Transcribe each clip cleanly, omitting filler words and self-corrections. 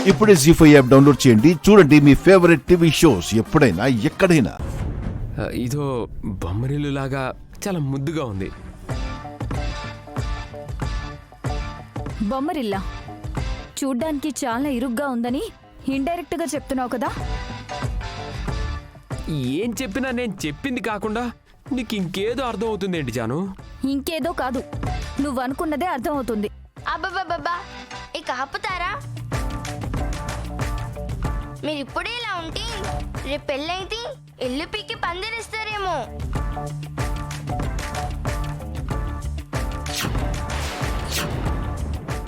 ఇప్పుడే జీ5 app download చేయండి. చూడండి మీ ఫేవరెట్ టీవీ షోస్ ఎప్పుడైనా ఎక్కడైనా. ఇదో బొమ్మరిల్లు లాగా చాలా ముద్దుగా ఉంది. బొమ్మరిల్లా చూడ్డానికి చాలా ఇరుగ్గా ఉందని ఇండైరెక్ట్ గా చెప్తున్నావు కదా. ఏం చెప్పినా నేను చెప్పింది కాకుండా నీకు ఇంకేదో అర్థం అవుతుంది ఏంటి జాను? ఇంకేదో కాదు, నువ్వు అనుకున్నదే అర్థం అవుతుంది. అబ్బబ్బబ్బా, ఇక ఆపుతారా? మీరు ఇప్పుడే ఇలా ఉంటే రేపు పెళ్ళైతే ఇల్లు పీకి పందిరిస్తారేమో.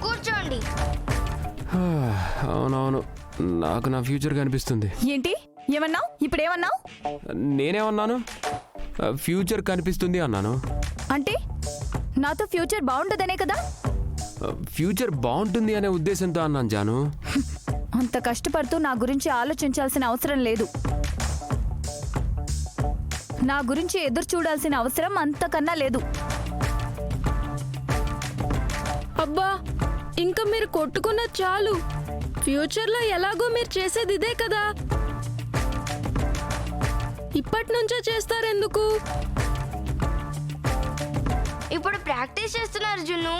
కూర్చోండి. అవునవును, నాకు నా ఫ్యూచర్ కనిపిస్తుంది. ఏంటి ఏమన్నావు? ఇప్పుడేమన్నావు? నేనేమన్నాను? ఫ్యూచర్ కనిపిస్తుంది అన్నాను. అంటే నాతో ఫ్యూచర్ బాగుంటుందనే కదా? ఫ్యూచర్ బాగుంటుంది అనే ఉద్దేశంతో అన్నాను జాను. అంత కష్టపడుతూ నా గురించి ఆలోచించాల్సిన అవసరం లేదు. నా గురించి ఎదురు చూడాల్సిన అవసరం అంతకన్నా లేదు. అబ్బా, ఇంకా మీరు కొట్టుకున్న చాలు. ఫ్యూచర్లో ఎలాగో మీరు చేసేది ఇదే కదా, ఇప్పటి నుంచే చేస్తారెందుకు? ఇప్పుడు ప్రాక్టీస్ చేస్తున్నారు జున్ను.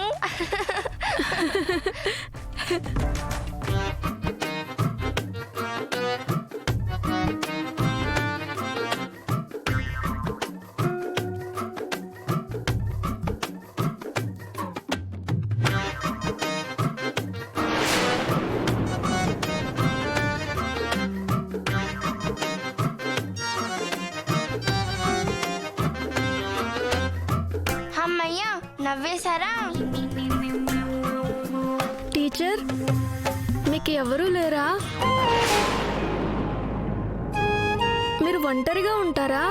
అమ్మయ్యా, నవ్వేశారా? టీచర్, మీకు ఎవరూ లేరా? మీరు ఒంటరిగా ఉంటారా?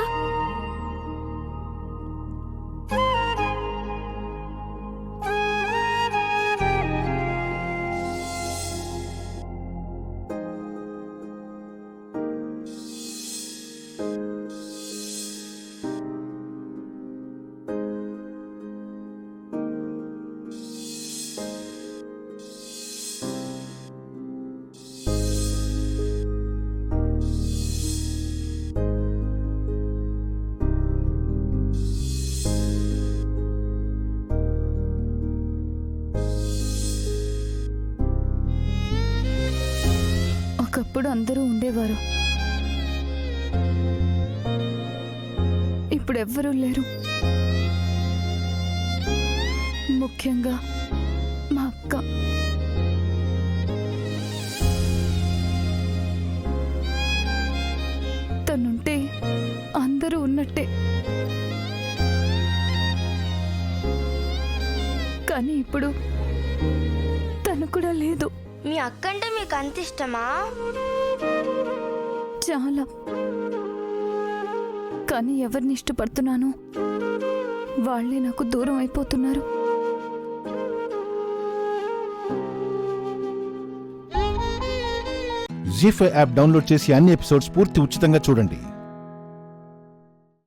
ఒకప్పుడు అందరూ ఉండేవారు, ఇప్పుడు ఎవ్వరూ లేరు. ముఖ్యంగా మా అక్క. తనుంటే అందరూ ఉన్నట్టే, కానీ ఇప్పుడు తను కూడా లేదు. మీ అక్క అంటే మీకు అంత ఇష్టమా? చాలా. కానీ ఎవరిని ఇష్టపడుతున్నానో వాళ్ళే నాకు దూరం అయిపోతున్నారు. జీ5 యాప్ డౌన్లోడ్ చేసి అన్ని ఎపిసోడ్స్ పూర్తి ఉచితంగా చూడండి.